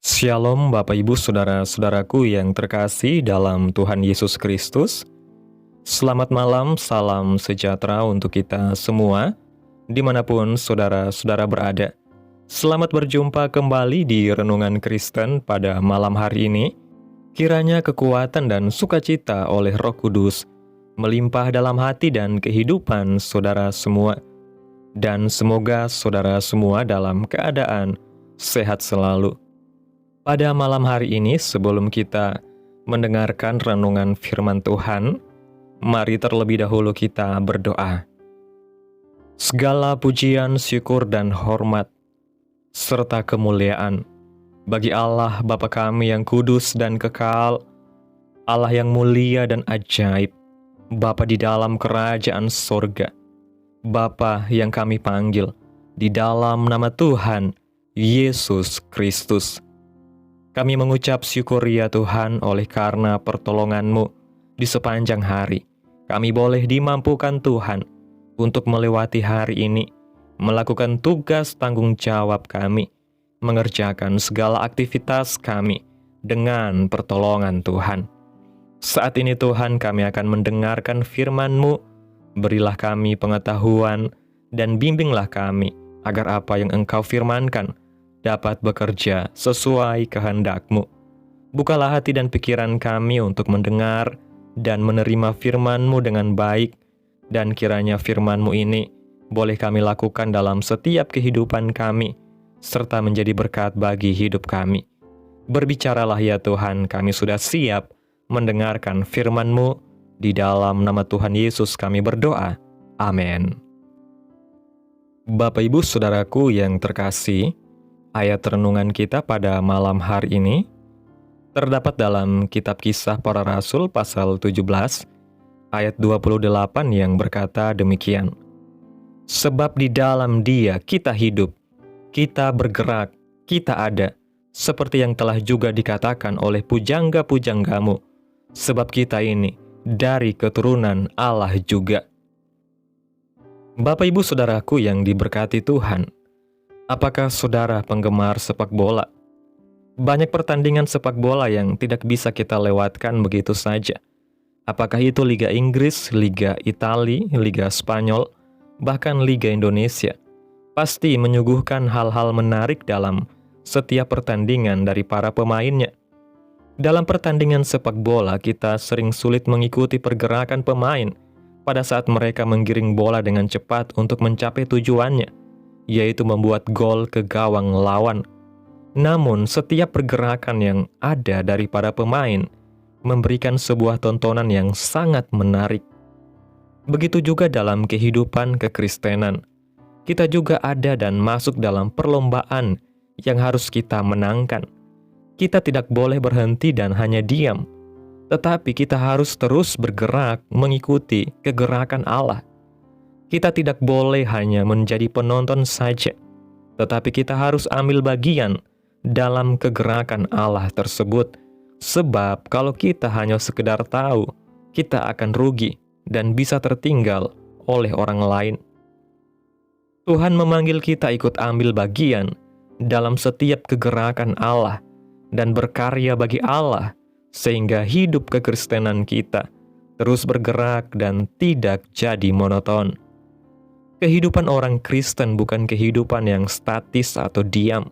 Shalom Bapak Ibu Saudara-saudaraku yang terkasih dalam Tuhan Yesus Kristus. Selamat malam, salam sejahtera untuk kita semua, dimanapun saudara-saudara berada. Selamat berjumpa kembali di Renungan Kristen pada malam hari ini. Kiranya kekuatan dan sukacita oleh Roh Kudus melimpah dalam hati dan kehidupan saudara semua. Dan semoga saudara semua dalam keadaan sehat selalu. Pada malam hari ini, sebelum kita mendengarkan renungan firman Tuhan, mari terlebih dahulu kita berdoa. Segala pujian, syukur, dan hormat, serta kemuliaan bagi Allah Bapa kami yang kudus dan kekal, Allah yang mulia dan ajaib, Bapa di dalam kerajaan sorga, Bapa yang kami panggil di dalam nama Tuhan Yesus Kristus. Kami mengucap syukur ya Tuhan oleh karena pertolongan-Mu di sepanjang hari. Kami boleh dimampukan Tuhan untuk melewati hari ini, melakukan tugas tanggung jawab kami, mengerjakan segala aktivitas kami dengan pertolongan Tuhan. Saat ini Tuhan kami akan mendengarkan firman-Mu, berilah kami pengetahuan dan bimbinglah kami agar apa yang Engkau firmankan dapat bekerja sesuai kehendak-Mu. Bukalah hati dan pikiran kami untuk mendengar dan menerima firman-Mu dengan baik, dan kiranya firman-Mu ini boleh kami lakukan dalam setiap kehidupan kami, serta menjadi berkat bagi hidup kami. Berbicaralah ya Tuhan, kami sudah siap mendengarkan firman-Mu. Di dalam nama Tuhan Yesus kami berdoa. Amin. Bapak Ibu Saudaraku yang terkasih, ayat renungan kita pada malam hari ini terdapat dalam kitab Kisah Para Rasul pasal 17 ayat 28 yang berkata demikian. Sebab di dalam Dia kita hidup, kita bergerak, kita ada, seperti yang telah juga dikatakan oleh pujangga-pujanggamu, sebab kita ini dari keturunan Allah juga. Bapak Ibu Saudaraku yang diberkati Tuhan, apakah saudara penggemar sepak bola? Banyak pertandingan sepak bola yang tidak bisa kita lewatkan begitu saja. Apakah itu Liga Inggris, Liga Italia, Liga Spanyol, bahkan Liga Indonesia? Pasti menyuguhkan hal-hal menarik dalam setiap pertandingan dari para pemainnya. Dalam pertandingan sepak bola, kita sering sulit mengikuti pergerakan pemain pada saat mereka menggiring bola dengan cepat untuk mencapai tujuannya, yaitu membuat gol ke gawang lawan. Namun, setiap pergerakan yang ada dari para pemain memberikan sebuah tontonan yang sangat menarik. Begitu juga dalam kehidupan kekristenan. Kita juga ada dan masuk dalam perlombaan yang harus kita menangkan. Kita tidak boleh berhenti dan hanya diam, tetapi kita harus terus bergerak mengikuti kegerakan Allah. Kita tidak boleh hanya menjadi penonton saja, tetapi kita harus ambil bagian dalam kegerakan Allah tersebut. Sebab kalau kita hanya sekedar tahu, kita akan rugi dan bisa tertinggal oleh orang lain. Tuhan memanggil kita ikut ambil bagian dalam setiap kegerakan Allah dan berkarya bagi Allah, sehingga hidup kekristenan kita terus bergerak dan tidak jadi monoton. Kehidupan orang Kristen bukan kehidupan yang statis atau diam,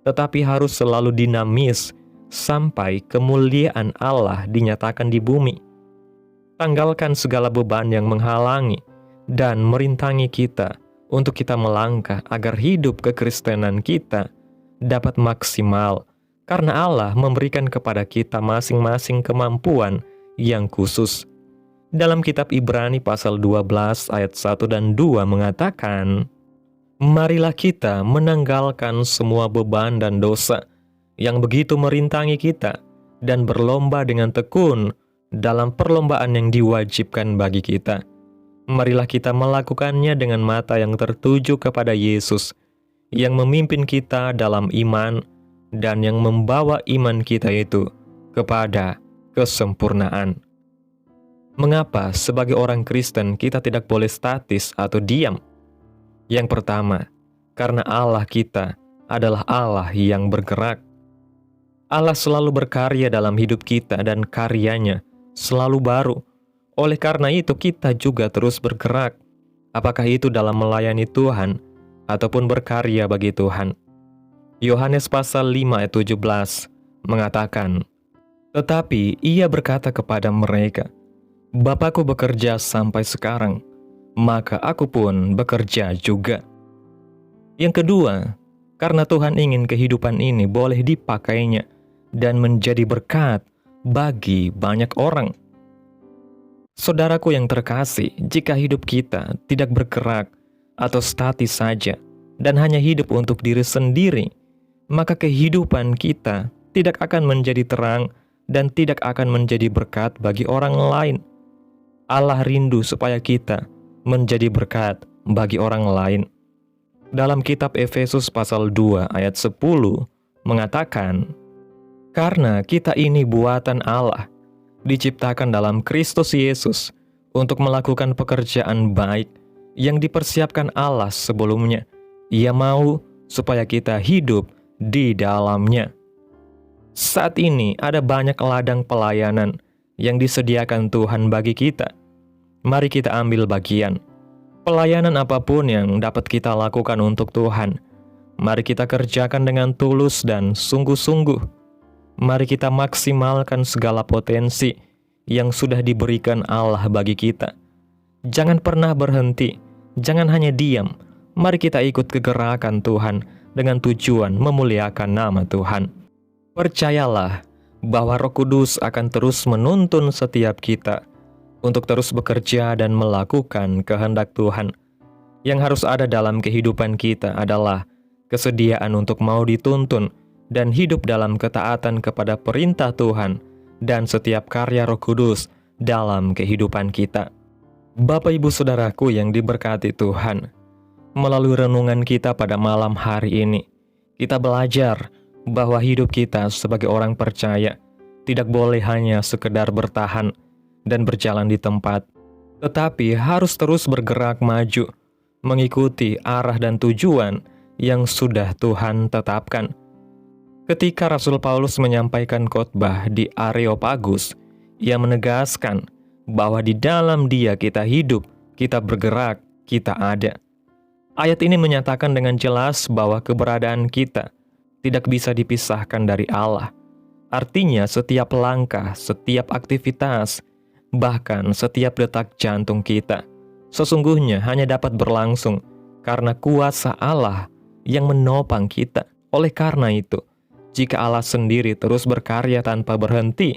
tetapi harus selalu dinamis sampai kemuliaan Allah dinyatakan di bumi. Tanggalkan segala beban yang menghalangi dan merintangi kita untuk kita melangkah agar hidup kekristenan kita dapat maksimal, karena Allah memberikan kepada kita masing-masing kemampuan yang khusus. Dalam kitab Ibrani pasal 12 ayat 1 dan 2 mengatakan, marilah kita menanggalkan semua beban dan dosa yang begitu merintangi kita dan berlomba dengan tekun dalam perlombaan yang diwajibkan bagi kita. Marilah kita melakukannya dengan mata yang tertuju kepada Yesus, yang memimpin kita dalam iman dan yang membawa iman kita itu kepada kesempurnaan. Mengapa sebagai orang Kristen kita tidak boleh statis atau diam? Yang pertama, karena Allah kita adalah Allah yang bergerak. Allah selalu berkarya dalam hidup kita dan karyanya selalu baru. Oleh karena itu kita juga terus bergerak, apakah itu dalam melayani Tuhan ataupun berkarya bagi Tuhan. Yohanes pasal 5 ayat 17 mengatakan, "Tetapi ia berkata kepada mereka, Bapakku bekerja sampai sekarang, maka aku pun bekerja juga." Yang kedua, karena Tuhan ingin kehidupan ini boleh dipakainya dan menjadi berkat bagi banyak orang. Saudaraku yang terkasih, jika hidup kita tidak bergerak atau statis saja dan hanya hidup untuk diri sendiri, maka kehidupan kita tidak akan menjadi terang dan tidak akan menjadi berkat bagi orang lain. Allah rindu supaya kita menjadi berkat bagi orang lain. Dalam kitab Efesus pasal 2 ayat 10 mengatakan, "Karena kita ini buatan Allah, diciptakan dalam Kristus Yesus untuk melakukan pekerjaan baik yang dipersiapkan Allah sebelumnya. Ia mau supaya kita hidup di dalamnya." Saat ini ada banyak ladang pelayanan yang disediakan Tuhan bagi kita. Mari kita ambil bagian. Pelayanan apapun yang dapat kita lakukan untuk Tuhan, mari kita kerjakan dengan tulus dan sungguh-sungguh. Mari kita maksimalkan segala potensi yang sudah diberikan Allah bagi kita. Jangan pernah berhenti, jangan hanya diam. Mari kita ikut kegerakan Tuhan dengan tujuan memuliakan nama Tuhan. Percayalah bahwa Roh Kudus akan terus menuntun setiap kita untuk terus bekerja dan melakukan kehendak Tuhan. Yang harus ada dalam kehidupan kita adalah kesediaan untuk mau dituntun dan hidup dalam ketaatan kepada perintah Tuhan dan setiap karya Roh Kudus dalam kehidupan kita. Bapak Ibu Saudaraku yang diberkati Tuhan, melalui renungan kita pada malam hari ini, kita belajar bahwa hidup kita sebagai orang percaya tidak boleh hanya sekedar bertahan dan berjalan di tempat, tetapi harus terus bergerak maju, mengikuti arah dan tujuan yang sudah Tuhan tetapkan. Ketika Rasul Paulus menyampaikan khotbah di Areopagus, ia menegaskan bahwa di dalam Dia kita hidup, kita bergerak, kita ada. Ayat ini menyatakan dengan jelas bahwa keberadaan kita tidak bisa dipisahkan dari Allah. Artinya setiap langkah, setiap aktivitas, bahkan setiap detak jantung kita, sesungguhnya hanya dapat berlangsung karena kuasa Allah yang menopang kita. Oleh karena itu, jika Allah sendiri terus berkarya tanpa berhenti,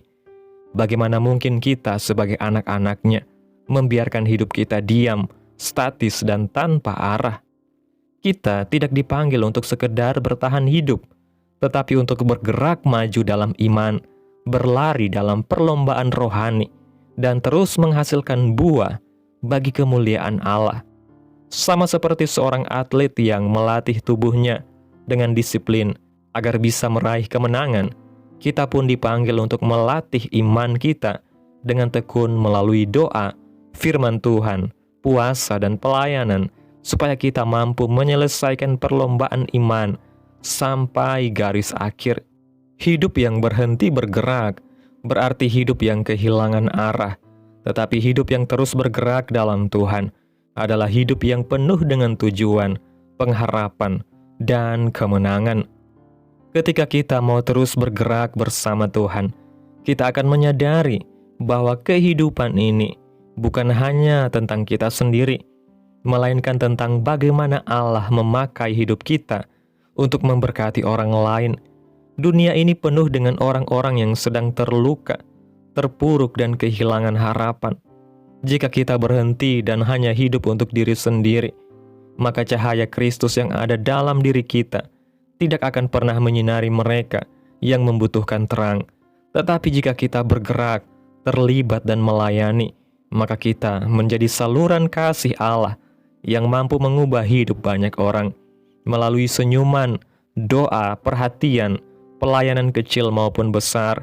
bagaimana mungkin kita sebagai anak-anaknya membiarkan hidup kita diam, statis, dan tanpa arah? Kita tidak dipanggil untuk sekedar bertahan hidup, tetapi untuk bergerak maju dalam iman, berlari dalam perlombaan rohani, dan terus menghasilkan buah bagi kemuliaan Allah. Sama seperti seorang atlet yang melatih tubuhnya dengan disiplin agar bisa meraih kemenangan, kita pun dipanggil untuk melatih iman kita dengan tekun melalui doa, firman Tuhan, puasa, dan pelayanan, supaya kita mampu menyelesaikan perlombaan iman sampai garis akhir. Hidup yang berhenti bergerak berarti hidup yang kehilangan arah, tetapi hidup yang terus bergerak dalam Tuhan adalah hidup yang penuh dengan tujuan, pengharapan, dan kemenangan. Ketika kita mau terus bergerak bersama Tuhan, kita akan menyadari bahwa kehidupan ini bukan hanya tentang kita sendiri, melainkan tentang bagaimana Allah memakai hidup kita untuk memberkati orang lain. Dunia ini penuh dengan orang-orang yang sedang terluka, terpuruk, dan kehilangan harapan. Jika kita berhenti dan hanya hidup untuk diri sendiri, maka cahaya Kristus yang ada dalam diri kita tidak akan pernah menyinari mereka yang membutuhkan terang. Tetapi jika kita bergerak, terlibat, dan melayani, maka kita menjadi saluran kasih Allah yang mampu mengubah hidup banyak orang. Melalui senyuman, doa, perhatian, pelayanan kecil maupun besar,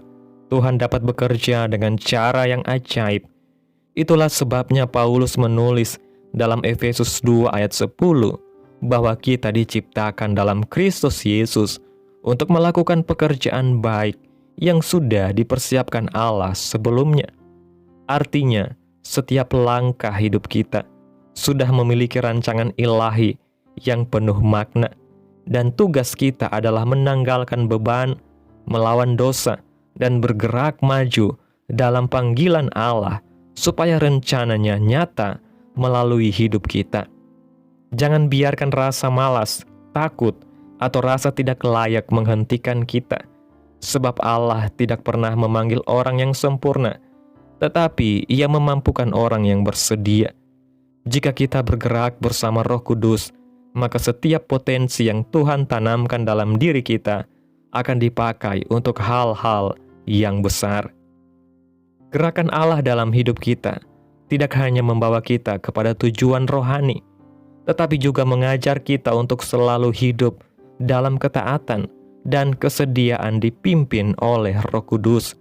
Tuhan dapat bekerja dengan cara yang ajaib. Itulah sebabnya Paulus menulis dalam Efesus 2 ayat 10 bahwa kita diciptakan dalam Kristus Yesus untuk melakukan pekerjaan baik yang sudah dipersiapkan Allah sebelumnya. Artinya, setiap langkah hidup kita sudah memiliki rancangan ilahi yang penuh makna, dan tugas kita adalah menanggalkan beban, melawan dosa, dan bergerak maju dalam panggilan Allah supaya rencananya nyata melalui hidup kita. Jangan biarkan rasa malas, takut, atau rasa tidak layak menghentikan kita, sebab Allah tidak pernah memanggil orang yang sempurna, tetapi Ia memampukan orang yang bersedia. Jika kita bergerak bersama Roh Kudus, maka setiap potensi yang Tuhan tanamkan dalam diri kita akan dipakai untuk hal-hal yang besar. Gerakan Allah dalam hidup kita tidak hanya membawa kita kepada tujuan rohani, tetapi juga mengajar kita untuk selalu hidup dalam ketaatan dan kesediaan dipimpin oleh Roh Kudus.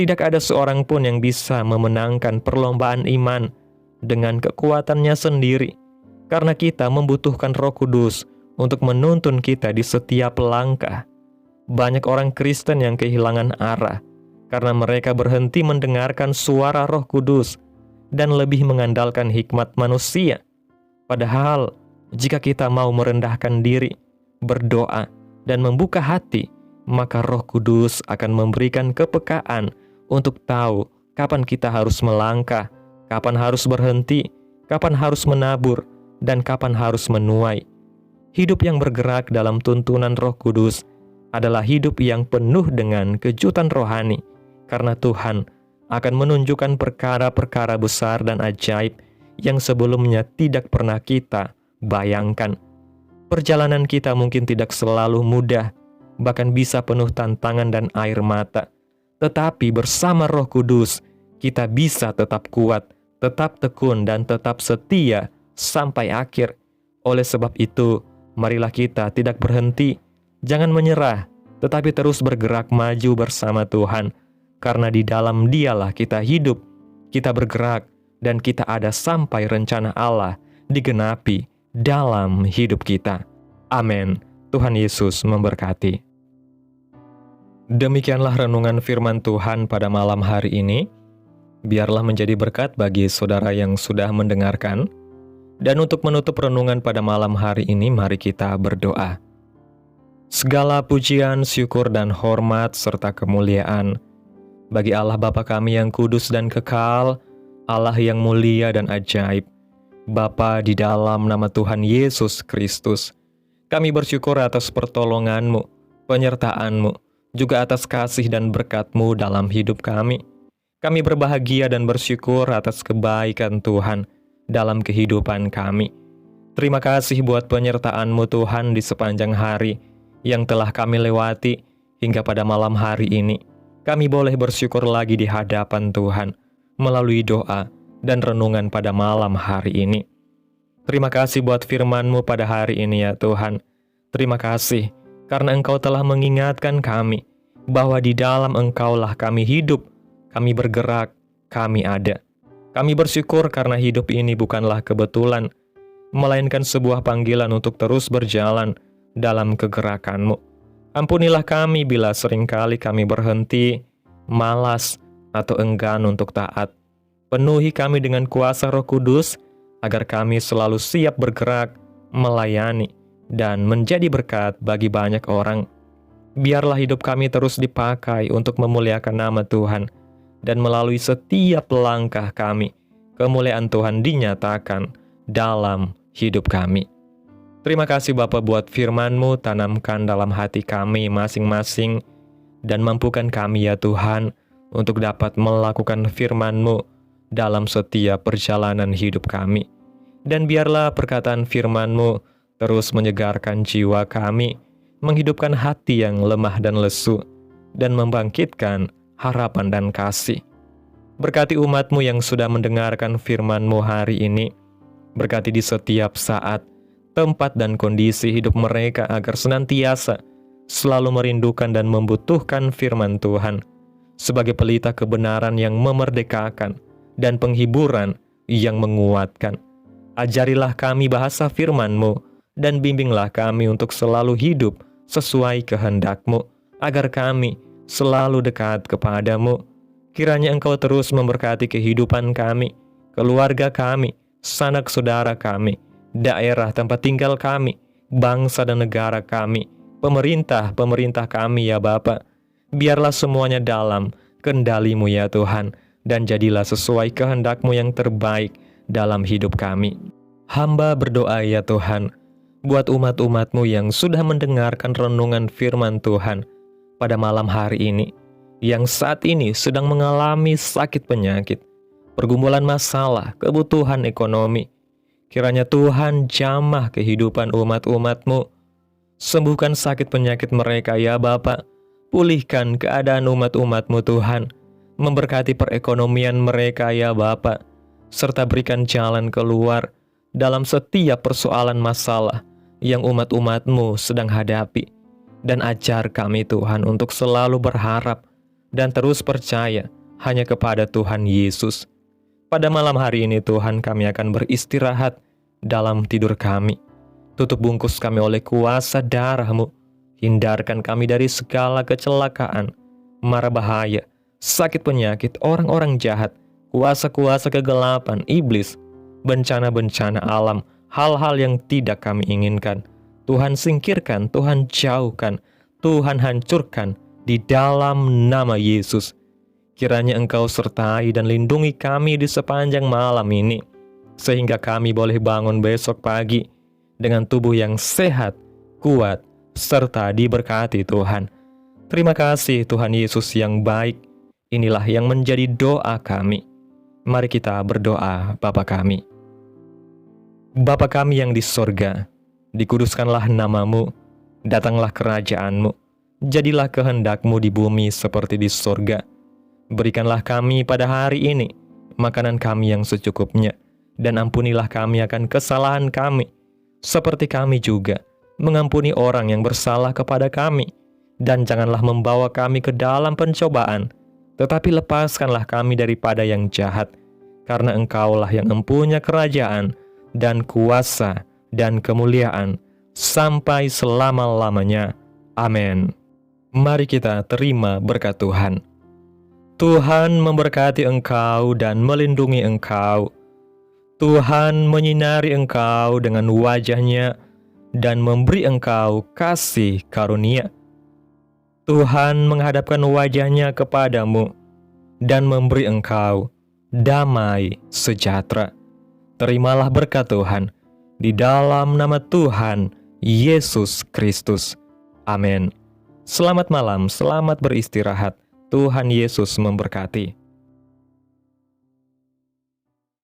Tidak ada seorang pun yang bisa memenangkan perlombaan iman dengan kekuatannya sendiri, karena kita membutuhkan Roh Kudus untuk menuntun kita di setiap langkah. Banyak orang Kristen yang kehilangan arah karena mereka berhenti mendengarkan suara Roh Kudus dan lebih mengandalkan hikmat manusia. Padahal, jika kita mau merendahkan diri, berdoa, dan membuka hati, maka Roh Kudus akan memberikan kepekaan untuk tahu kapan kita harus melangkah, kapan harus berhenti, kapan harus menabur, dan kapan harus menuai. Hidup yang bergerak dalam tuntunan Roh Kudus adalah hidup yang penuh dengan kejutan rohani, karena Tuhan akan menunjukkan perkara-perkara besar dan ajaib yang sebelumnya tidak pernah kita bayangkan. Perjalanan kita mungkin tidak selalu mudah, bahkan bisa penuh tantangan dan air mata. Tetapi bersama Roh Kudus, kita bisa tetap kuat, tetap tekun, dan tetap setia sampai akhir. Oleh sebab itu, marilah kita tidak berhenti, jangan menyerah, tetapi terus bergerak maju bersama Tuhan, karena di dalam Dialah kita hidup, kita bergerak, dan kita ada sampai rencana Allah digenapi dalam hidup kita. Amin. Tuhan Yesus memberkati. Demikianlah renungan firman Tuhan pada malam hari ini. Biarlah menjadi berkat bagi saudara yang sudah mendengarkan. Dan untuk menutup renungan pada malam hari ini, mari kita berdoa. Segala pujian, syukur, dan hormat serta kemuliaan bagi Allah Bapa kami yang kudus dan kekal, Allah yang mulia dan ajaib. Bapa, di dalam nama Tuhan Yesus Kristus, kami bersyukur atas pertolongan-Mu, penyertaan-Mu, juga atas kasih dan berkat-Mu dalam hidup kami. Kami berbahagia dan bersyukur atas kebaikan Tuhan dalam kehidupan kami. Terima kasih buat penyertaan-Mu Tuhan di sepanjang hari yang telah kami lewati hingga pada malam hari ini. Kami boleh bersyukur lagi di hadapan Tuhan melalui doa dan renungan pada malam hari ini. Terima kasih buat firman-Mu pada hari ini ya Tuhan. Terima kasih karena Engkau telah mengingatkan kami bahwa di dalam Engkaulah kami hidup, kami bergerak, kami ada. Kami bersyukur karena hidup ini bukanlah kebetulan, melainkan sebuah panggilan untuk terus berjalan dalam kegerakan-Mu. Ampunilah kami bila seringkali kami berhenti, malas, atau enggan untuk taat. Penuhi kami dengan kuasa Roh Kudus, agar kami selalu siap bergerak, melayani, dan menjadi berkat bagi banyak orang. Biarlah hidup kami terus dipakai untuk memuliakan nama Tuhan, dan melalui setiap langkah kami, kemuliaan Tuhan dinyatakan dalam hidup kami. Terima kasih Bapa buat firman-Mu, tanamkan dalam hati kami masing-masing, dan mampukan kami ya Tuhan, untuk dapat melakukan firman-Mu dalam setiap perjalanan hidup kami. Dan biarlah perkataan firman-Mu terus menyegarkan jiwa kami, menghidupkan hati yang lemah dan lesu, dan membangkitkan harapan dan kasih. Berkati umat-Mu yang sudah mendengarkan firman-Mu hari ini. Berkati di setiap saat, tempat dan kondisi hidup mereka agar senantiasa selalu merindukan dan membutuhkan firman Tuhan sebagai pelita kebenaran yang memerdekakan dan penghiburan yang menguatkan. Ajarilah kami bahasa firman-Mu dan bimbinglah kami untuk selalu hidup sesuai kehendak-Mu, agar kami selalu dekat kepadamu. Kiranya Engkau terus memberkati kehidupan kami, keluarga kami, sanak saudara kami, daerah tempat tinggal kami, bangsa dan negara kami, pemerintah kami ya Bapa. Biarlah semuanya dalam kendali-Mu ya Tuhan, dan jadilah sesuai kehendak-Mu yang terbaik dalam hidup kami. Hamba berdoa ya Tuhan, buat umat-umat-Mu yang sudah mendengarkan renungan firman Tuhan pada malam hari ini, yang saat ini sedang mengalami sakit penyakit, pergumulan masalah, kebutuhan ekonomi. Kiranya Tuhan jamah kehidupan umat-umat-Mu. Sembuhkan sakit penyakit mereka ya Bapa. Pulihkan keadaan umat-umat-Mu Tuhan. Memberkati perekonomian mereka ya Bapa. Serta berikan jalan keluar dalam setiap persoalan masalah yang umat-umat-Mu sedang hadapi. Dan ajar kami Tuhan untuk selalu berharap dan terus percaya hanya kepada Tuhan Yesus. Pada malam hari ini Tuhan, kami akan beristirahat dalam tidur kami. Tutup bungkus kami oleh kuasa darah-Mu. Hindarkan kami dari segala kecelakaan, mara bahaya, sakit penyakit, orang-orang jahat, kuasa-kuasa kegelapan, iblis, bencana-bencana alam, hal-hal yang tidak kami inginkan. Tuhan singkirkan, Tuhan jauhkan, Tuhan hancurkan di dalam nama Yesus. Kiranya Engkau sertai dan lindungi kami di sepanjang malam ini, sehingga kami boleh bangun besok pagi dengan tubuh yang sehat, kuat, serta diberkati Tuhan. Terima kasih Tuhan Yesus yang baik. Inilah yang menjadi doa kami. Mari kita berdoa. Bapa kami. Bapa kami yang di sorga, dikuduskanlah nama-Mu, datanglah kerajaan-Mu. Jadilah kehendak-Mu di bumi seperti di sorga. Berikanlah kami pada hari ini makanan kami yang secukupnya, dan ampunilah kami akan kesalahan kami, seperti kami juga mengampuni orang yang bersalah kepada kami. Dan janganlah membawa kami ke dalam pencobaan, tetapi lepaskanlah kami daripada yang jahat, karena Engkaulah yang empunya kerajaan, dan kuasa, dan kemuliaan, sampai selama-lamanya. Amin. Mari kita terima berkat Tuhan. Tuhan memberkati engkau dan melindungi engkau. Tuhan menyinari engkau dengan wajah-Nya dan memberi engkau kasih karunia. Tuhan menghadapkan wajah-Nya kepadamu dan memberi engkau damai sejahtera. Terimalah berkat Tuhan di dalam nama Tuhan Yesus Kristus. Amin. Selamat malam, selamat beristirahat. Tuhan Yesus memberkati.